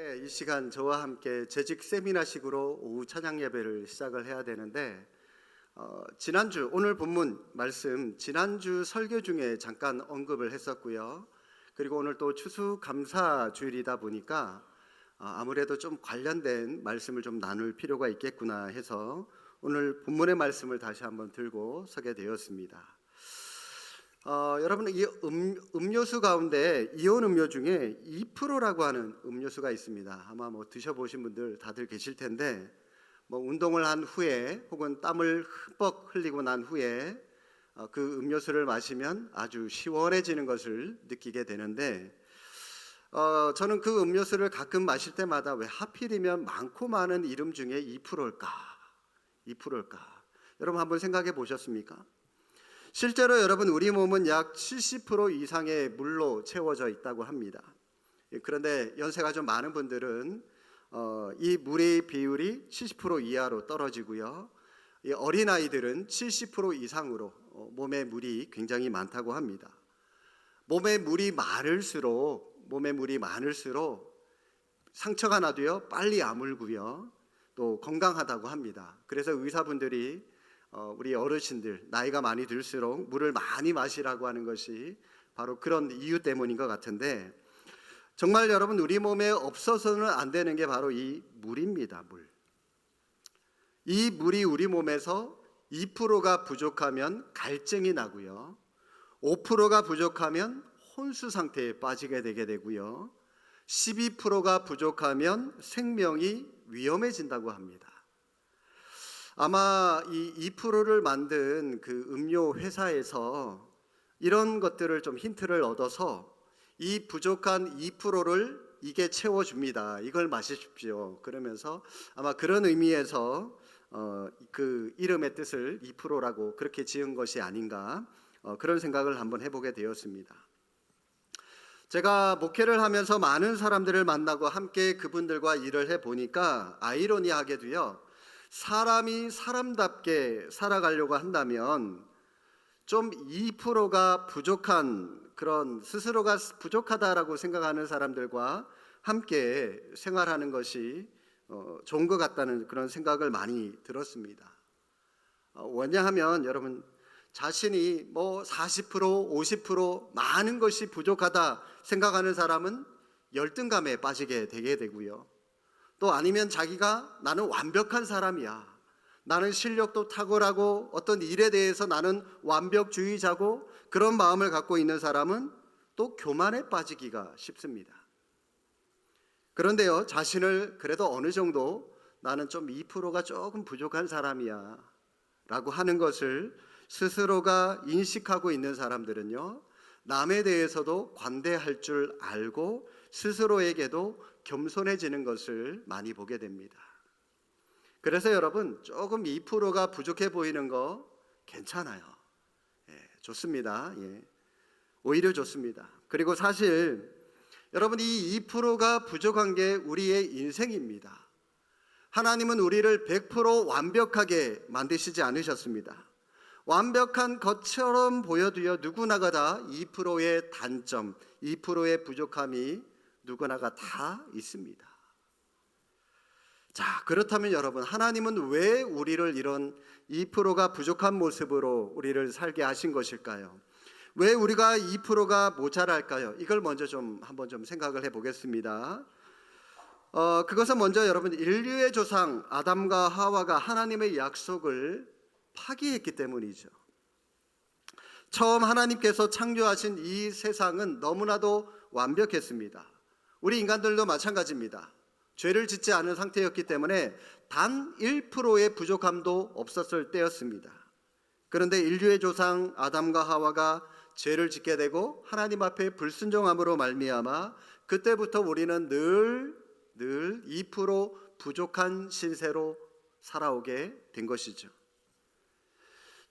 네, 이 시간 저와 함께 재직 세미나식으로 오후 찬양 예배를 시작을 해야 되는데 지난주 오늘 본문 말씀 지난주 설교 중에 잠깐 언급을 했었고요. 그리고 오늘 또 추수감사 주일이다 보니까 아무래도 좀 관련된 말씀을 좀 나눌 필요가 있겠구나 해서 오늘 본문의 말씀을 다시 한번 들고 서게 되었습니다. 여러분, 이 음료수 가운데 이온 음료 중에 2%라고 하는 음료수가 있습니다. 아마 드셔보신 분들 다들 계실 텐데 운동을 한 후에 혹은 땀을 흠뻑 흘리고 난 후에 그 음료수를 마시면 아주 시원해지는 것을 느끼게 되는데 저는 그 음료수를 가끔 마실 때마다 왜 하필이면 많고 많은 이름 중에 2%일까? 2%일까? 여러분 한번 생각해 보셨습니까? 실제로 여러분 우리 몸은 약 70% 이상의 물로 채워져 있다고 합니다. 그런데 연세가 좀 많은 분들은 이 물의 비율이 70% 이하로 떨어지고요. 이 어린아이들은 70% 이상으로 몸에 물이 굉장히 많다고 합니다. 몸에 물이 많을수록 상처가 나도요 빨리 아물고요 또 건강하다고 합니다. 그래서 의사분들이 우리 어르신들 나이가 많이 들수록 물을 많이 마시라고 하는 것이 바로 그런 이유 때문인 것 같은데, 정말 여러분 우리 몸에 없어서는 안 되는 게 바로 이 물입니다. 이 물이 우리 몸에서 2%가 부족하면 갈증이 나고요, 5%가 부족하면 혼수 상태에 빠지게 되게 되고요, 12%가 부족하면 생명이 위험해진다고 합니다. 아마 이 2%를 만든 그 음료 회사에서 이런 것들을 좀 힌트를 얻어서 이 부족한 2%를 이게 채워줍니다. 이걸 마십시오. 그러면서 아마 그런 의미에서 그 이름의 뜻을 2%라고 그렇게 지은 것이 아닌가, 그런 생각을 한번 해보게 되었습니다. 제가 목회를 하면서 많은 사람들을 만나고 함께 그분들과 일을 해보니까 아이러니하게도요, 사람이 사람답게 살아가려고 한다면 좀 2%가 부족한, 그런 스스로가 부족하다라고 생각하는 사람들과 함께 생활하는 것이 좋은 것 같다는 그런 생각을 많이 들었습니다. 왜냐하면 여러분 자신이 40%, 50% 많은 것이 부족하다 생각하는 사람은 열등감에 빠지게 되게 되고요, 또 아니면 자기가 나는 완벽한 사람이야, 나는 실력도 탁월하고 어떤 일에 대해서 나는 완벽주의자고, 그런 마음을 갖고 있는 사람은 또 교만에 빠지기가 쉽습니다. 그런데요, 자신을 그래도 어느 정도 나는 좀 2%가 조금 부족한 사람이야 라고 하는 것을 스스로가 인식하고 있는 사람들은요, 남에 대해서도 관대할 줄 알고 스스로에게도 겸손해지는 것을 많이 보게 됩니다. 그래서 여러분 조금 2%가 부족해 보이는 거 괜찮아요. 좋습니다. 오히려 좋습니다. 그리고 사실 여러분 이 2%가 부족한 게 우리의 인생입니다. 하나님은 우리를 100% 완벽하게 만드시지 않으셨습니다. 완벽한 것처럼 보여도요, 누구나가 다 2%의 단점, 2%의 부족함이 누구나가 다 있습니다. 자, 그렇다면 여러분, 하나님은 왜 우리를 이런 2%가 부족한 모습으로 우리를 살게 하신 것일까요? 왜 우리가 2%가 모자랄까요? 이걸 먼저 한번 생각을 해보겠습니다. 그것은 먼저 여러분 인류의 조상 아담과 하와가 하나님의 약속을 파기했기 때문이죠. 처음 하나님께서 창조하신 이 세상은 너무나도 완벽했습니다. 우리 인간들도 마찬가지입니다. 죄를 짓지 않은 상태였기 때문에 단 1%의 부족함도 없었을 때였습니다. 그런데 인류의 조상 아담과 하와가 죄를 짓게 되고 하나님 앞에 불순종함으로 말미암아 그때부터 우리는 늘 2% 부족한 신세로 살아오게 된 것이죠.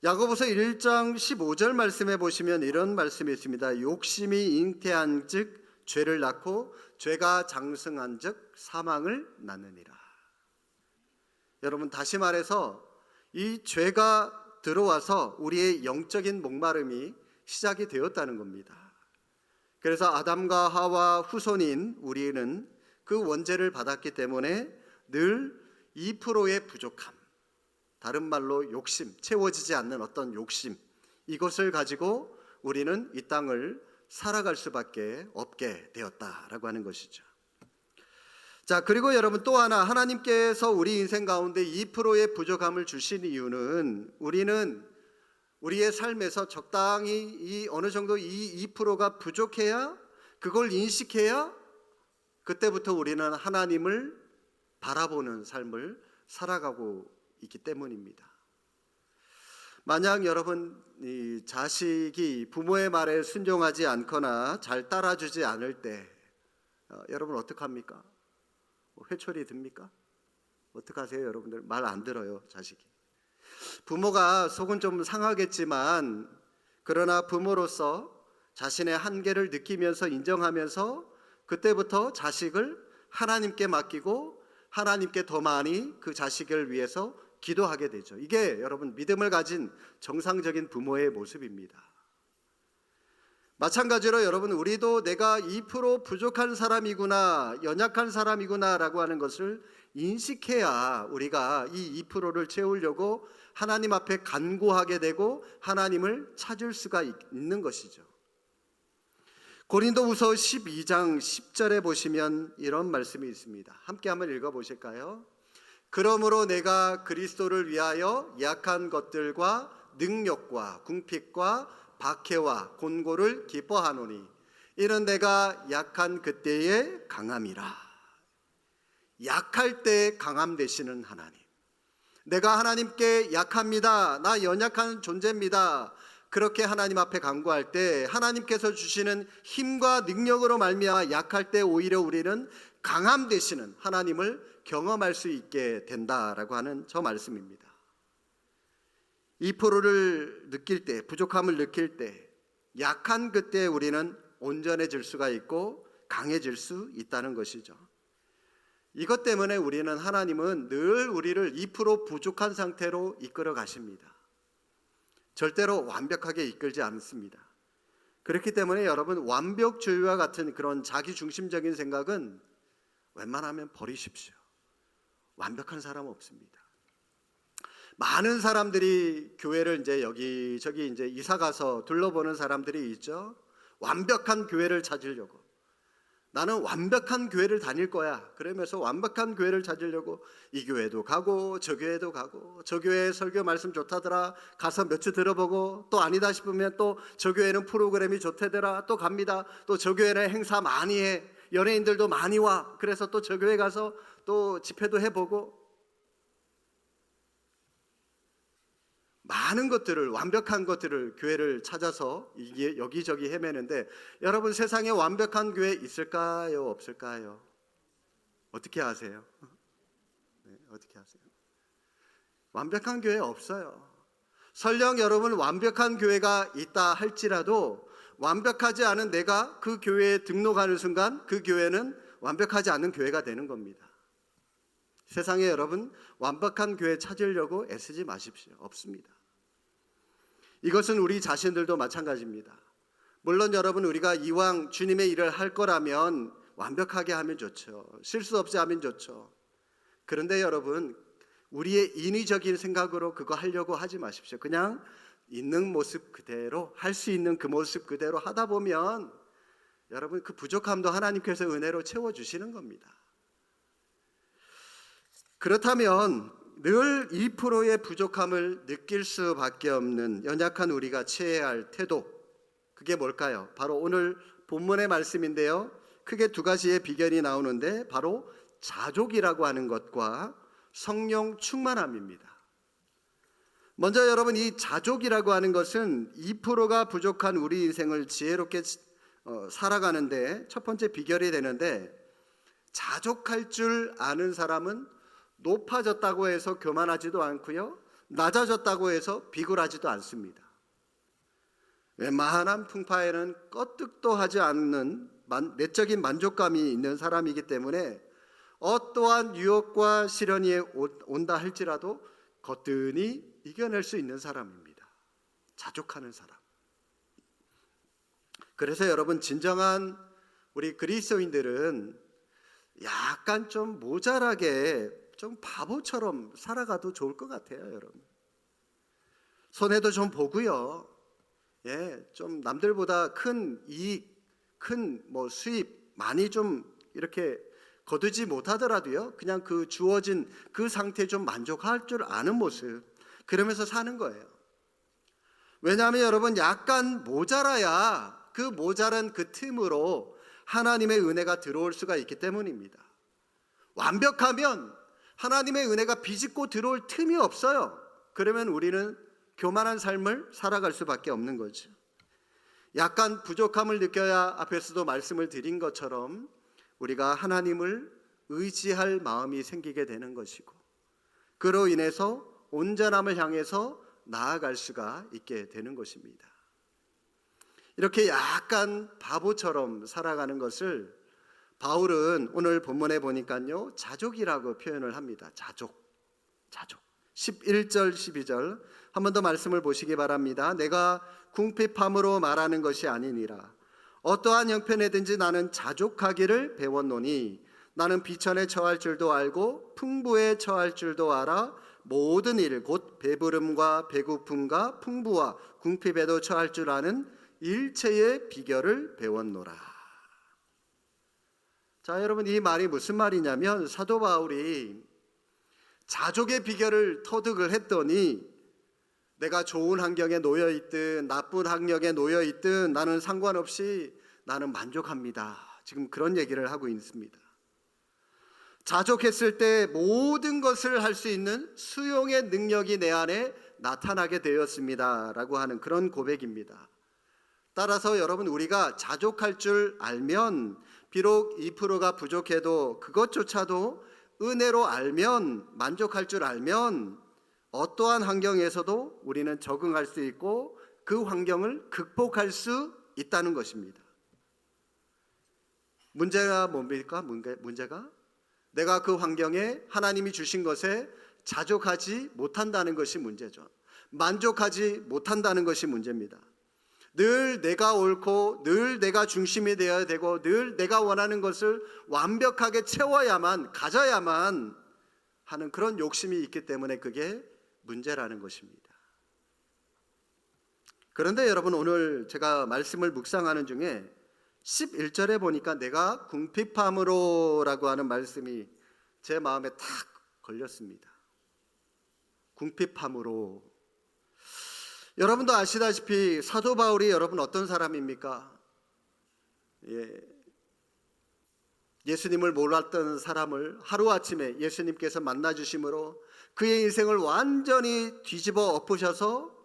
야고보서 1장 15절 말씀에 보시면 이런 말씀이 있습니다. 욕심이 잉태한 즉 죄를 낳고 죄가 장성한 즉 사망을 낳느니라. 여러분 다시 말해서 이 죄가 들어와서 우리의 영적인 목마름이 시작이 되었다는 겁니다. 그래서 아담과 하와 후손인 우리는 그 원죄를 받았기 때문에 늘 2%의 부족함, 다른 말로 욕심, 채워지지 않는 어떤 욕심, 이것을 가지고 우리는 이 땅을 살아갈 수밖에 없게 되었다라고 하는 것이죠. 자, 그리고 여러분 또 하나, 하나님께서 우리 인생 가운데 2%의 부족함을 주신 이유는 우리는 우리의 삶에서 적당히 어느 정도 이 2%가 부족해야, 그걸 인식해야 그때부터 우리는 하나님을 바라보는 삶을 살아가고 있기 때문입니다. 만약 여러분 이 자식이 부모의 말에 순종하지 않거나 잘 따라주지 않을 때 여러분 어떡합니까? 회초리 듭니까? 어떡하세요? 여러분들 말 안 들어요, 자식이. 부모가 속은 좀 상하겠지만 그러나 부모로서 자신의 한계를 느끼면서 인정하면서 그때부터 자식을 하나님께 맡기고 하나님께 더 많이 그 자식을 위해서 기도하게 되죠. 이게 여러분 믿음을 가진 정상적인 부모의 모습입니다. 마찬가지로 여러분 우리도 내가 2% 부족한 사람이구나, 연약한 사람이구나라고 하는 것을 인식해야 우리가 이 2%를 채우려고 하나님 앞에 간구하게 되고 하나님을 찾을 수가 있는 것이죠. 고린도후서 12장 10절에 보시면 이런 말씀이 있습니다. 함께 한번 읽어보실까요? 그러므로 내가 그리스도를 위하여 약한 것들과 능력과 궁핍과 박해와 곤고를 기뻐하노니 이는 내가 약한 그때의 강함이라. 약할 때 강함 되시는 하나님, 내가 하나님께 약합니다, 나 연약한 존재입니다, 그렇게 하나님 앞에 간구할 때 하나님께서 주시는 힘과 능력으로 말미암아 약할 때 오히려 우리는 강함 되시는 하나님을 경험할 수 있게 된다라고 하는 저 말씀입니다. 2%를 느낄 때, 부족함을 느낄 때, 약한 그때 우리는 온전해질 수가 있고 강해질 수 있다는 것이죠. 이것 때문에 우리는, 하나님은 늘 우리를 2% 부족한 상태로 이끌어 가십니다. 절대로 완벽하게 이끌지 않습니다. 그렇기 때문에 여러분 완벽주의와 같은 그런 자기중심적인 생각은 웬만하면 버리십시오. 완벽한 사람 없습니다. 많은 사람들이 교회를 이제 여기저기 이제 이사 가서 둘러보는 사람들이 있죠. 완벽한 교회를 찾으려고, 나는 완벽한 교회를 다닐 거야 그러면서 완벽한 교회를 찾으려고 이 교회도 가고 저 교회도 가고, 저 교회 설교 말씀 좋다더라 가서 몇 주 들어보고, 또 아니다 싶으면 또 저 교회는 프로그램이 좋다더라 또 갑니다. 또 저 교회는 행사 많이 해, 연예인들도 많이 와, 그래서 또 저 교회 가서 또 집회도 해보고, 많은 것들을, 완벽한 것들을, 교회를 찾아서 이게 여기저기 헤매는데, 여러분 세상에 완벽한 교회 있을까요? 없을까요? 어떻게 아세요? 네, 어떻게 아세요? 완벽한 교회 없어요. 설령 여러분 완벽한 교회가 있다 할지라도 완벽하지 않은 내가 그 교회에 등록하는 순간 그 교회는 완벽하지 않은 교회가 되는 겁니다. 세상에 여러분 완벽한 교회 찾으려고 애쓰지 마십시오. 없습니다. 이것은 우리 자신들도 마찬가지입니다. 물론 여러분 우리가 이왕 주님의 일을 할 거라면 완벽하게 하면 좋죠. 실수 없이 하면 좋죠. 그런데 여러분 우리의 인위적인 생각으로 그거 하려고 하지 마십시오. 그냥 있는 모습 그대로, 할 수 있는 그 모습 그대로 하다 보면 여러분 그 부족함도 하나님께서 은혜로 채워주시는 겁니다. 그렇다면 늘 2%의 부족함을 느낄 수밖에 없는 연약한 우리가 취해야 할 태도, 그게 뭘까요? 바로 오늘 본문의 말씀인데요, 크게 두 가지의 비결이 나오는데 바로 자족이라고 하는 것과 성령 충만함입니다. 먼저 여러분 이 자족이라고 하는 것은 2%가 부족한 우리 인생을 지혜롭게 살아가는데 첫 번째 비결이 되는데, 자족할 줄 아는 사람은 높아졌다고 해서 교만하지도 않고요, 낮아졌다고 해서 비굴하지도 않습니다. 웬만한 풍파에는 껐득도 하지 않는 내적인 만족감이 있는 사람이기 때문에 어떠한 유혹과 시련이 온다 할지라도 거뜬히 이겨낼 수 있는 사람입니다. 자족하는 사람. 그래서 여러분 진정한 우리 그리스도인들은 약간 좀 모자라게 좀 바보처럼 살아가도 좋을 것 같아요, 여러분. 손해도 좀 보고요. 좀 남들보다 큰 이익, 큰 수입 많이 좀 이렇게 거두지 못하더라도요. 그냥 그 주어진 그 상태에 좀 만족할 줄 아는 모습, 그러면서 사는 거예요. 왜냐하면 여러분, 약간 모자라야 그 모자란 그 틈으로 하나님의 은혜가 들어올 수가 있기 때문입니다. 완벽하면 하나님의 은혜가 비집고 들어올 틈이 없어요. 그러면 우리는 교만한 삶을 살아갈 수밖에 없는 거죠. 약간 부족함을 느껴야 앞에서도 말씀을 드린 것처럼 우리가 하나님을 의지할 마음이 생기게 되는 것이고, 그로 인해서 온전함을 향해서 나아갈 수가 있게 되는 것입니다. 이렇게 약간 바보처럼 살아가는 것을 바울은 오늘 본문에 보니까요, 자족이라고 표현을 합니다. 자족. 11절 12절 한 번 더 말씀을 보시기 바랍니다. 내가 궁핍함으로 말하는 것이 아니니라. 어떠한 형편에든지 나는 자족하기를 배웠노니 나는 비천에 처할 줄도 알고 풍부에 처할 줄도 알아 모든 일 곧 배부름과 배고픔과 풍부와 궁핍에도 처할 줄 아는 일체의 비결을 배웠노라. 자, 여러분, 이 말이 무슨 말이냐면 사도 바울이 자족의 비결을 터득을 했더니 내가 좋은 환경에 놓여 있든 나쁜 환경에 놓여 있든 나는 상관없이 나는 만족합니다. 지금 그런 얘기를 하고 있습니다. 자족했을 때 모든 것을 할 수 있는 수용의 능력이 내 안에 나타나게 되었습니다 라고 하는 그런 고백입니다. 따라서 여러분, 우리가 자족할 줄 알면 비록 2%가 부족해도 그것조차도 은혜로 알면, 만족할 줄 알면 어떠한 환경에서도 우리는 적응할 수 있고 그 환경을 극복할 수 있다는 것입니다. 문제가 뭡니까? 문제가 내가 그 환경에 하나님이 주신 것에 자족하지 못한다는 것이 문제죠. 만족하지 못한다는 것이 문제입니다. 늘 내가 옳고 늘 내가 중심이 되어야 되고 늘 내가 원하는 것을 완벽하게 채워야만, 가져야만 하는 그런 욕심이 있기 때문에 그게 문제라는 것입니다. 그런데 여러분, 오늘 제가 말씀을 묵상하는 중에 11절에 보니까 내가 궁핍함으로 라고 하는 말씀이 제 마음에 탁 걸렸습니다. 궁핍함으로. 여러분도 아시다시피 사도 바울이 여러분 어떤 사람입니까? 예수님을 몰랐던 사람을 하루아침에 예수님께서 만나주심으로 그의 인생을 완전히 뒤집어 엎으셔서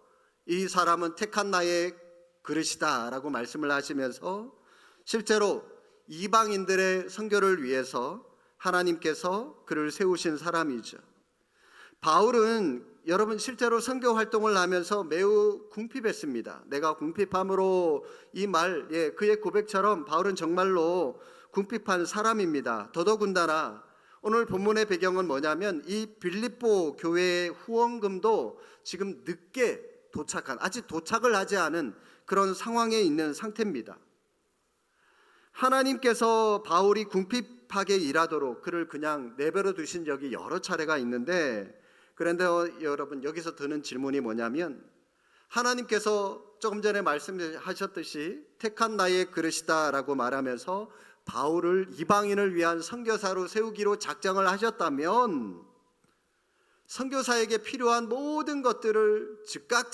이 사람은 택한 나의 그릇이다 라고 말씀을 하시면서 실제로 이방인들의 선교를 위해서 하나님께서 그를 세우신 사람이죠. 바울은 여러분 실제로 선교 활동을 하면서 매우 궁핍했습니다. 내가 궁핍함으로, 이 말, 그의 고백처럼 바울은 정말로 궁핍한 사람입니다. 더더군다나 오늘 본문의 배경은 뭐냐면 이 빌립보 교회의 후원금도 지금 늦게 도착한, 아직 도착을 하지 않은 그런 상황에 있는 상태입니다. 하나님께서 바울이 궁핍하게 일하도록 그를 그냥 내버려 두신 적이 여러 차례가 있는데, 그런데 여러분, 여기서 드는 질문이 뭐냐면 하나님께서 조금 전에 말씀하셨듯이 택한 나의 그릇이다 라고 말하면서 바울을 이방인을 위한 선교사로 세우기로 작정을 하셨다면 선교사에게 필요한 모든 것들을 즉각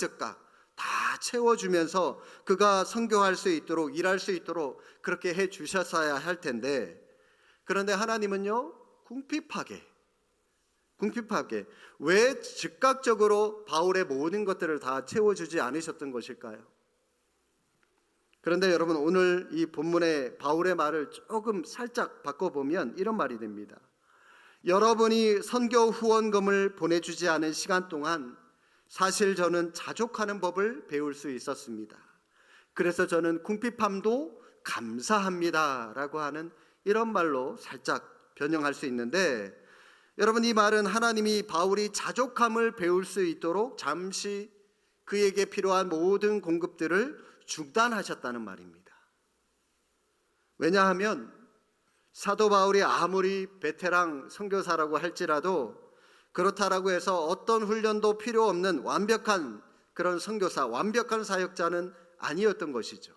다 채워주면서 그가 선교할 수 있도록, 일할 수 있도록 그렇게 해 주셨어야 할 텐데, 그런데 하나님은요, 궁핍하게 왜 즉각적으로 바울의 모든 것들을 다 채워주지 않으셨던 것일까요? 그런데 여러분, 오늘 이 본문의 바울의 말을 조금 살짝 바꿔보면 이런 말이 됩니다. 여러분이 선교 후원금을 보내주지 않은 시간 동안 사실 저는 자족하는 법을 배울 수 있었습니다. 그래서 저는 궁핍함도 감사합니다 라고 하는 이런 말로 살짝 변형할 수 있는데, 여러분, 이 말은 하나님이 바울이 자족함을 배울 수 있도록 잠시 그에게 필요한 모든 공급들을 중단하셨다는 말입니다. 왜냐하면 사도 바울이 아무리 베테랑 선교사라고 할지라도 그렇다라고 해서 어떤 훈련도 필요 없는 완벽한 그런 선교사, 완벽한 사역자는 아니었던 것이죠.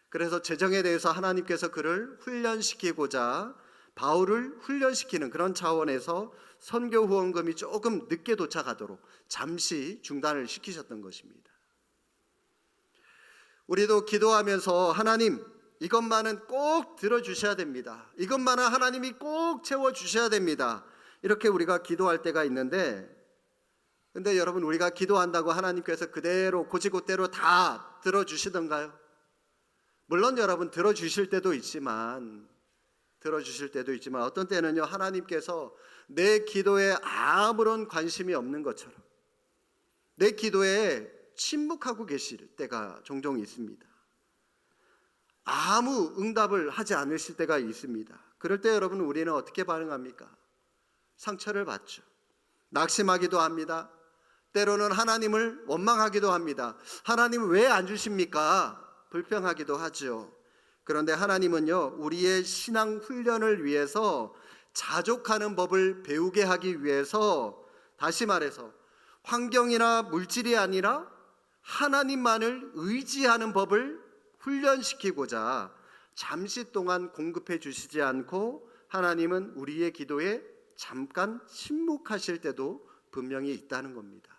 그래서 재정에 대해서 하나님께서 그를 훈련시키고자 바울을 훈련시키는 그런 차원에서 선교 후원금이 조금 늦게 도착하도록 잠시 중단을 시키셨던 것입니다. 우리도 기도하면서 하나님, 이것만은 꼭 들어주셔야 됩니다. 이것만은 하나님이 꼭 채워주셔야 됩니다. 이렇게 우리가 기도할 때가 있는데, 근데 여러분, 우리가 기도한다고 하나님께서 그대로 고지고대로 다 들어주시던가요? 물론 여러분 들어주실 때도 있지만 어떤 때는요, 하나님께서 내 기도에 아무런 관심이 없는 것처럼 내 기도에 침묵하고 계실 때가 종종 있습니다. 아무 응답을 하지 않으실 때가 있습니다. 그럴 때 여러분, 우리는 어떻게 반응합니까? 상처를 받죠. 낙심하기도 합니다. 때로는 하나님을 원망하기도 합니다. 하나님 왜 안 주십니까? 불평하기도 하죠. 그런데 하나님은요, 우리의 신앙 훈련을 위해서 자족하는 법을 배우게 하기 위해서, 다시 말해서 환경이나 물질이 아니라 하나님만을 의지하는 법을 훈련시키고자 잠시 동안 공급해 주시지 않고 하나님은 우리의 기도에 잠깐 침묵하실 때도 분명히 있다는 겁니다.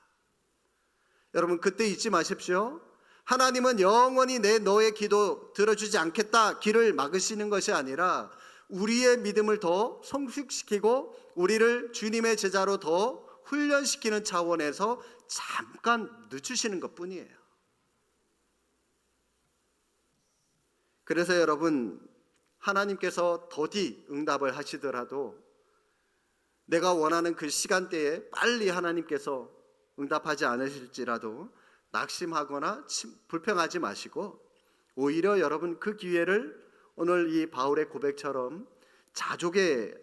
여러분, 그때 잊지 마십시오. 하나님은 영원히 너의 기도 들어주지 않겠다 길을 막으시는 것이 아니라 우리의 믿음을 더 성숙시키고 우리를 주님의 제자로 더 훈련시키는 차원에서 잠깐 늦추시는 것뿐이에요. 그래서 여러분, 하나님께서 더디 응답을 하시더라도 내가 원하는 그 시간대에 빨리 하나님께서 응답하지 않으실지라도 낙심하거나 불평하지 마시고 오히려 여러분 그 기회를 오늘 이 바울의 고백처럼 자족의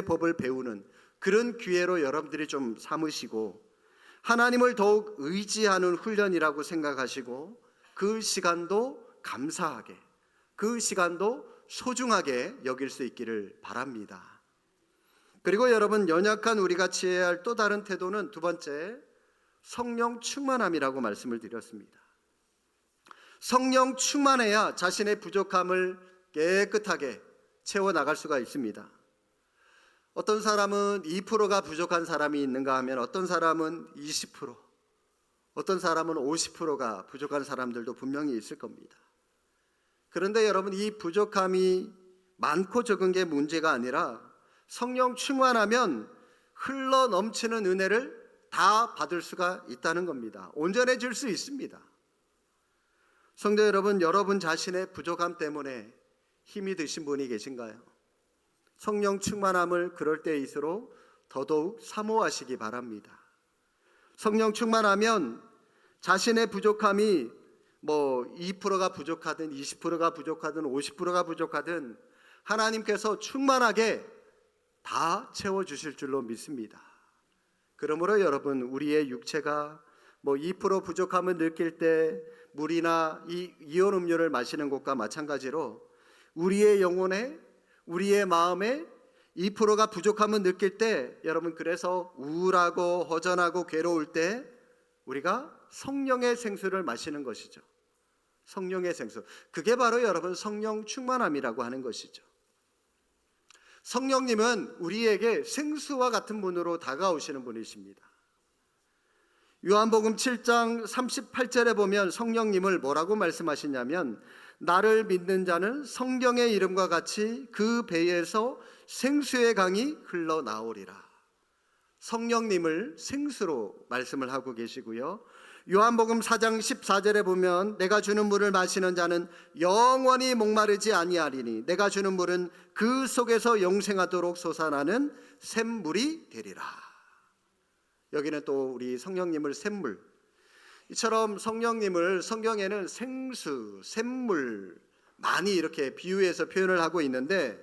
법을 배우는 그런 기회로 여러분들이 좀 삼으시고 하나님을 더욱 의지하는 훈련이라고 생각하시고 그 시간도 감사하게, 그 시간도 소중하게 여길 수 있기를 바랍니다. 그리고 여러분, 연약한 우리가 취해야 할 또 다른 태도는 두 번째, 성령 충만함이라고 말씀을 드렸습니다. 성령 충만해야 자신의 부족함을 깨끗하게 채워나갈 수가 있습니다. 어떤 사람은 2%가 부족한 사람이 있는가 하면 어떤 사람은 20%, 어떤 사람은 50%가 부족한 사람들도 분명히 있을 겁니다. 그런데 여러분, 이 부족함이 많고 적은 게 문제가 아니라 성령 충만하면 흘러 넘치는 은혜를 다 받을 수가 있다는 겁니다. 온전해질 수 있습니다. 성도 여러분, 여러분 자신의 부족함 때문에 힘이 드신 분이 계신가요? 성령 충만함을 그럴 때일수록 더더욱 사모하시기 바랍니다. 성령 충만하면 자신의 부족함이 2%가 부족하든 20%가 부족하든 50%가 부족하든 하나님께서 충만하게 다 채워주실 줄로 믿습니다. 그러므로 여러분, 우리의 육체가 2% 부족함을 느낄 때 물이나 이온 음료를 마시는 것과 마찬가지로 우리의 영혼에, 우리의 마음에 2%가 부족함을 느낄 때 여러분, 그래서 우울하고 허전하고 괴로울 때 우리가 성령의 생수를 마시는 것이죠. 성령의 생수, 그게 바로 여러분 성령 충만함이라고 하는 것이죠. 성령님은 우리에게 생수와 같은 분으로 다가오시는 분이십니다. 요한복음 7장 38절에 보면 성령님을 뭐라고 말씀하시냐면 나를 믿는 자는 성경의 이름과 같이 그 배에서 생수의 강이 흘러나오리라. 성령님을 생수로 말씀을 하고 계시고요. 요한복음 4장 14절에 보면 내가 주는 물을 마시는 자는 영원히 목마르지 아니하리니 내가 주는 물은 그 속에서 영생하도록 솟아나는 샘물이 되리라. 여기는 또 우리 성령님을 샘물, 이처럼 성령님을 성경에는 생수, 샘물 많이 이렇게 비유해서 표현을 하고 있는데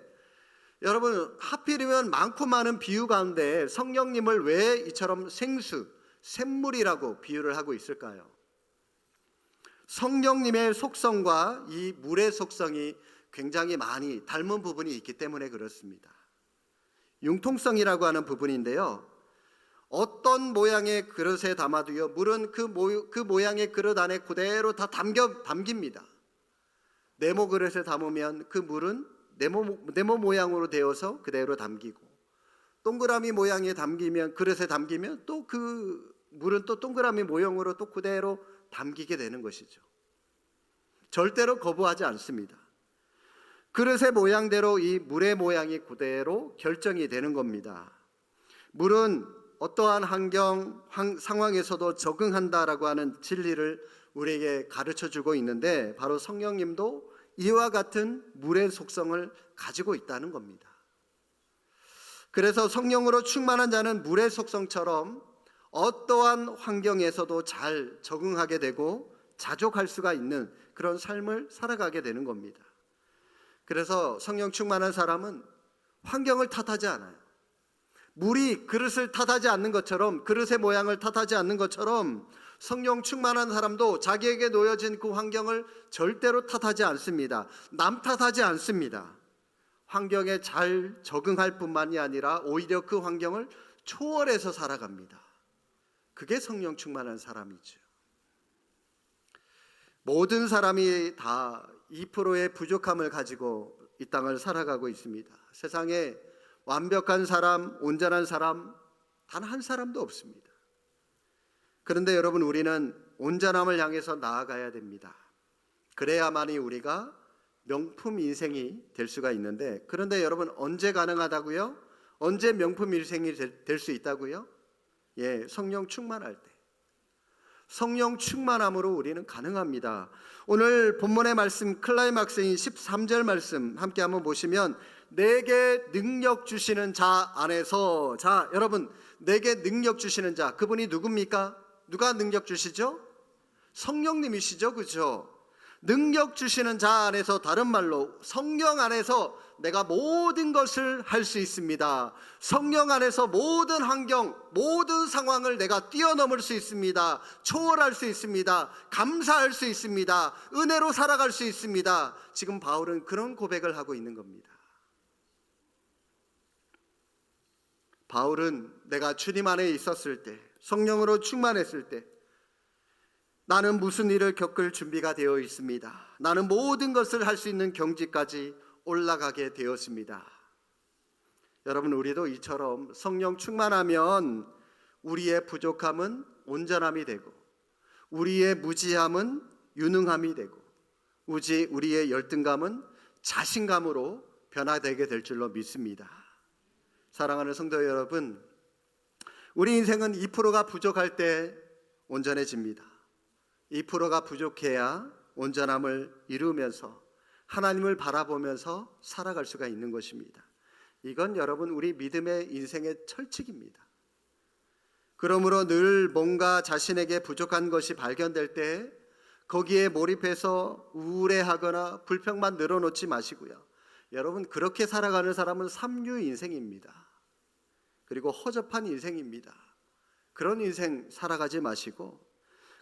여러분, 하필이면 많고 많은 비유 가운데 성령님을 왜 이처럼 생수, 샘물이라고 비유를 하고 있을까요? 성령님의 속성과 이 물의 속성이 굉장히 많이 닮은 부분이 있기 때문에 그렇습니다. 융통성이라고 하는 부분인데요. 어떤 모양의 그릇에 담아도요, 물은 그 모양의 그릇 안에 그대로 다 담깁니다. 네모 그릇에 담으면 그 물은 네모 모양으로 되어서 그대로 담기고, 동그라미 모양에 담기면, 그릇에 담기면 또 그 물은 또 동그라미 모형으로 또 그대로 담기게 되는 것이죠. 절대로 거부하지 않습니다. 그릇의 모양대로 이 물의 모양이 그대로 결정이 되는 겁니다. 물은 어떠한 환경, 상황에서도 적응한다라고 하는 진리를 우리에게 가르쳐주고 있는데, 바로 성령님도 이와 같은 물의 속성을 가지고 있다는 겁니다. 그래서 성령으로 충만한 자는 물의 속성처럼 어떠한 환경에서도 잘 적응하게 되고 자족할 수가 있는 그런 삶을 살아가게 되는 겁니다. 그래서 성령 충만한 사람은 환경을 탓하지 않아요. 물이 그릇을 탓하지 않는 것처럼, 그릇의 모양을 탓하지 않는 것처럼 성령 충만한 사람도 자기에게 놓여진 그 환경을 절대로 탓하지 않습니다. 남 탓하지 않습니다. 환경에 잘 적응할 뿐만이 아니라 오히려 그 환경을 초월해서 살아갑니다. 그게 성령 충만한 사람이죠. 모든 사람이 다 2%의 부족함을 가지고 이 땅을 살아가고 있습니다. 세상에 완벽한 사람, 온전한 사람 단 한 사람도 없습니다. 그런데 여러분, 우리는 온전함을 향해서 나아가야 됩니다. 그래야만이 우리가 명품 인생이 될 수가 있는데, 그런데 여러분, 언제 가능하다고요? 언제 명품 인생이 될 수 있다고요? 성령 충만할 때. 성령 충만함으로 우리는 가능합니다. 오늘 본문의 말씀, 클라이막스인 13절 말씀 함께 한번 보시면, 내게 능력 주시는 자 안에서, 자 여러분, 내게 능력 주시는 자, 그분이 누굽니까? 누가 능력 주시죠? 성령님이시죠, 그렇죠? 능력 주시는 자 안에서, 다른 말로 성령 안에서 내가 모든 것을 할 수 있습니다. 성령 안에서 모든 환경, 모든 상황을 내가 뛰어넘을 수 있습니다. 초월할 수 있습니다. 감사할 수 있습니다. 은혜로 살아갈 수 있습니다. 지금 바울은 그런 고백을 하고 있는 겁니다. 바울은 내가 주님 안에 있었을 때, 성령으로 충만했을 때, 나는 무슨 일을 겪을 준비가 되어 있습니다. 나는 모든 것을 할 수 있는 경지까지 올라가게 되었습니다. 여러분, 우리도 이처럼 성령 충만하면 우리의 부족함은 온전함이 되고, 우리의 무지함은 유능함이 되고, 우리의 열등감은 자신감으로 변화되게 될 줄로 믿습니다. 사랑하는 성도 여러분, 우리 인생은 2%가 부족할 때 온전해집니다. 2%가 부족해야 온전함을 이루면서 하나님을 바라보면서 살아갈 수가 있는 것입니다. 이건 여러분, 우리 믿음의 인생의 철칙입니다. 그러므로 늘 뭔가 자신에게 부족한 것이 발견될 때 거기에 몰입해서 우울해하거나 불평만 늘어놓지 마시고요. 여러분, 그렇게 살아가는 사람은 삼류 인생입니다. 그리고 허접한 인생입니다. 그런 인생 살아가지 마시고,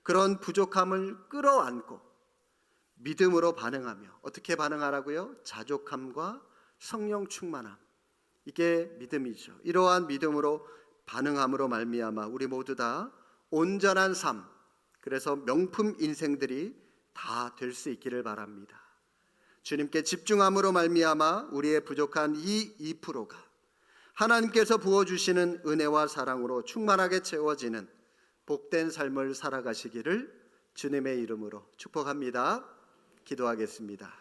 그런 부족함을 끌어안고 믿음으로 반응하며, 어떻게 반응하라고요? 자족함과 성령 충만함, 이게 믿음이죠. 이러한 믿음으로 반응함으로 말미암아 우리 모두 다 온전한 삶, 그래서 명품 인생들이 다 될 수 있기를 바랍니다. 주님께 집중함으로 말미암아 우리의 부족한 이 2%가 하나님께서 부어주시는 은혜와 사랑으로 충만하게 채워지는 복된 삶을 살아가시기를 주님의 이름으로 축복합니다. 기도하겠습니다.